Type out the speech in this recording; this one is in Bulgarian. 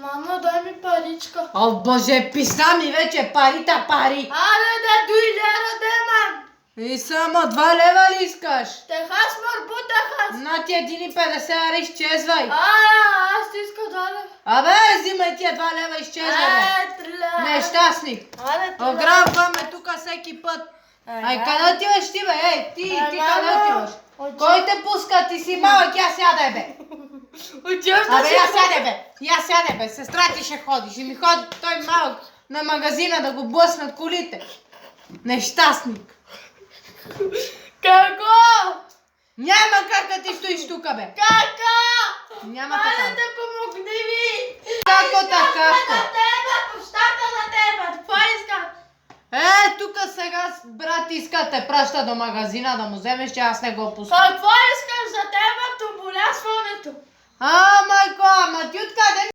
Мамо, дай ми паричка. О, Боже, писна ми вече парита пари. Аре, да 2 лева демам. И само 2 лева ли искаш? Техас морбутахас. На ти 1,50, аре изчезвай. Аз ти иска 2 лева. Абе, взимай тия 2 лева, изчезвай, бе. 3 лева. Нещастник. Аре, 3 лева. Ограбваме тука всеки път. Ай, къде отиваш ти, бе? Ей, ти къде отиваш? Кой те пуска? Ти си малък, я сядай, бе. Абе, я сядай, бе. Я сядай, бе. Сестра ти ще ходиш. И ми ходи той малък на магазина да го блъснат колите. Нещастник. Како? Няма как да ти стоиш тука, бе. Како? Няма Аре, така. да помогни ми. Како така? На тебе, пощата на тебе. Това искат. Тука сега брат иска те праща до магазина да му вземеш, че аз не го пускам. Какво искаш за тебе? То болясването. Майко, ама ти откъде